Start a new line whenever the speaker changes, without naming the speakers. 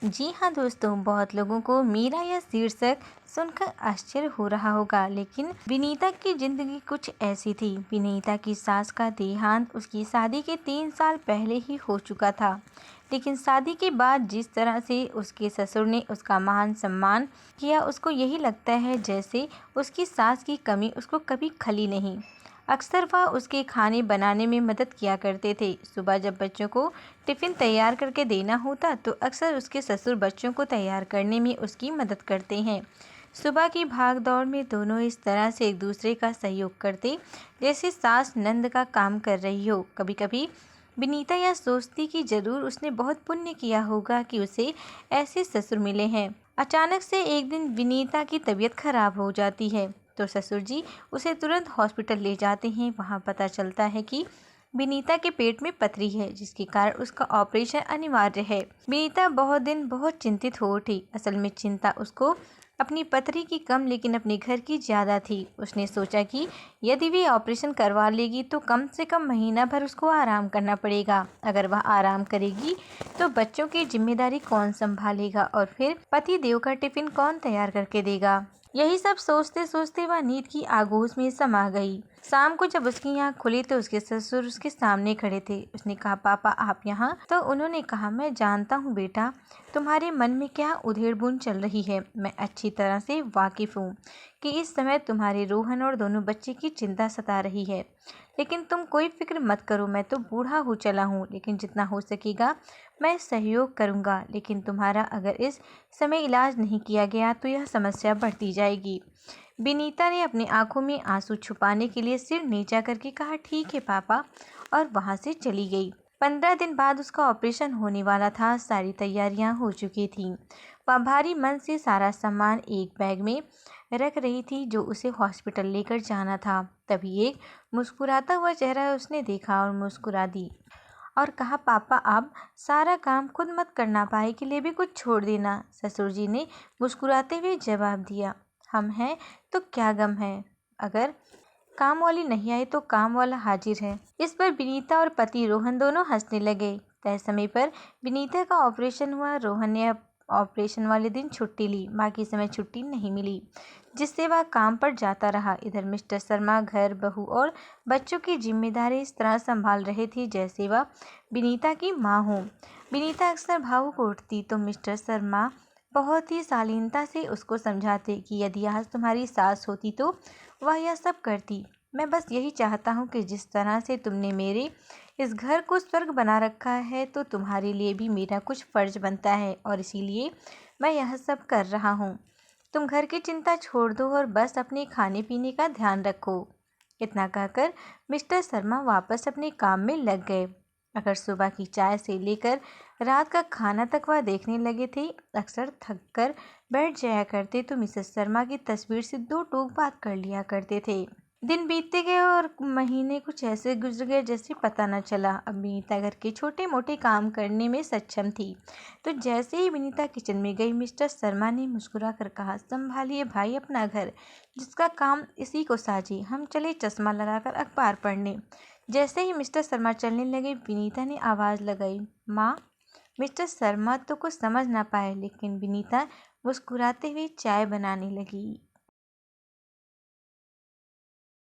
जी हाँ दोस्तों, बहुत लोगों को मीरा यह शीर्षक सुनकर आश्चर्य हो रहा होगा, लेकिन विनीता की जिंदगी कुछ ऐसी थी। विनीता की सास का देहांत उसकी शादी के 3 साल पहले ही हो चुका था, लेकिन शादी के बाद जिस तरह से उसके ससुर ने उसका मान सम्मान किया, उसको यही लगता है जैसे उसकी सास की कमी उसको कभी खली नहीं। अक्सर वह उसके खाने बनाने में मदद किया करते थे। सुबह जब बच्चों को टिफ़िन तैयार करके देना होता तो अक्सर उसके ससुर बच्चों को तैयार करने में उसकी मदद करते हैं। सुबह की भाग दौड़ में दोनों इस तरह से एक दूसरे का सहयोग करते जैसे सास नंद का काम कर रही हो। कभी कभी विनीता यह सोचती कि जरूर उसने बहुत पुण्य किया होगा कि उसे ऐसे ससुर मिले हैं। अचानक से एक दिन विनीता की तबीयत खराब हो जाती है तो ससुर जी उसे तुरंत हॉस्पिटल ले जाते हैं। वहाँ पता चलता है कि विनीता के पेट में पथरी है, जिसके कारण उसका ऑपरेशन अनिवार्य है। विनीता बहुत दिन बहुत चिंतित हो उठी। असल में चिंता उसको अपनी पथरी की कम लेकिन अपने घर की ज़्यादा थी। उसने सोचा कि यदि वे ऑपरेशन करवा लेगी तो कम से कम महीना भर उसको आराम करना पड़ेगा। अगर वह आराम करेगी तो बच्चों की जिम्मेदारी कौन संभालेगा और फिर पति देव का टिफिन कौन तैयार करके देगा। यही सब सोचते सोचते वह नींद की आगोश में समा गई। शाम को जब उसकी आँख खुली तो उसके ससुर उसके सामने खड़े थे। उसने कहा, पापा आप यहाँ? तो उन्होंने कहा, मैं जानता हूँ बेटा, तुम्हारे मन में क्या उधेड़-बुन चल रही है। मैं अच्छी तरह से वाकिफ हूँ कि इस समय तुम्हारे रोहन और दोनों बच्चे की चिंता सता रही है, लेकिन तुम कोई फिक्र मत करो। मैं तो बूढ़ा हो चला हूँ, लेकिन जितना हो सकेगा मैं सहयोग करूँगा। लेकिन तुम्हारा अगर इस समय इलाज नहीं किया गया तो यह समस्या बढ़ती जाएगी। विनीता ने अपनी आंखों में आंसू छुपाने के लिए सिर नीचा करके कहा, ठीक है पापा, और वहां से चली गई। 15 दिन बाद उसका ऑपरेशन होने वाला था। सारी तैयारियां हो चुकी थीं। वह भारी मन से सारा सामान एक बैग में रख रही थी जो उसे हॉस्पिटल लेकर जाना था। तभी एक मुस्कुराता हुआ चेहरा उसने देखा और मुस्कुरा दी और कहा, पापा आप सारा काम खुद मत करना, भाई के लिए भी कुछ छोड़ देना। ससुर जी ने मुस्कुराते हुए जवाब दिया, हम हैं तो क्या गम है, अगर काम वाली नहीं आई तो काम वाला हाजिर है। इस पर विनीता और पति रोहन दोनों हंसने लगे। तय समय पर विनीता का ऑपरेशन हुआ। रोहन ने ऑपरेशन वाले दिन छुट्टी ली, बाकी समय छुट्टी नहीं मिली, जिससे वह काम पर जाता रहा। इधर मिस्टर शर्मा घर, बहू और बच्चों की जिम्मेदारी इस तरह संभाल रहे थे जैसे वह विनीता की माँ हो। विनीता अक्सर भावुक उठती तो मिस्टर शर्मा बहुत ही शालीनता से उसको समझाते कि यदि आज तुम्हारी सास होती तो वह यह सब करती। मैं बस यही चाहता हूँ कि जिस तरह से तुमने मेरे इस घर को स्वर्ग बना रखा है तो तुम्हारे लिए भी मेरा कुछ फर्ज बनता है, और इसीलिए मैं यह सब कर रहा हूँ। तुम घर की चिंता छोड़ दो और बस अपने खाने पीने का ध्यान रखो। इतना कहकर मिस्टर शर्मा वापस अपने काम में लग गए। अगर सुबह की चाय से लेकर रात का खाना तक वह देखने लगे थे। अक्सर थक कर बैठ जाया करते तो मिसेस शर्मा की तस्वीर से दो टूक बात कर लिया करते थे। दिन बीतते गए और महीने कुछ ऐसे गुजर गए जैसे पता न चला। अब विनीता घर के छोटे मोटे काम करने में सक्षम थी, तो जैसे ही विनीता किचन में गई मिस्टर शर्मा ने मुस्कुरा कर कहा, संभालिए भाई अपना घर, जिसका काम इसी को साझी, हम चले चश्मा लगाकर अखबार पढ़ने। जैसे ही मिस्टर शर्मा चलने लगे विनीता ने आवाज़ लगाई, माँ। मिस्टर शर्मा तो कुछ समझ ना पाए, लेकिन विनीता मुस्कुराते हुए चाय बनाने लगी।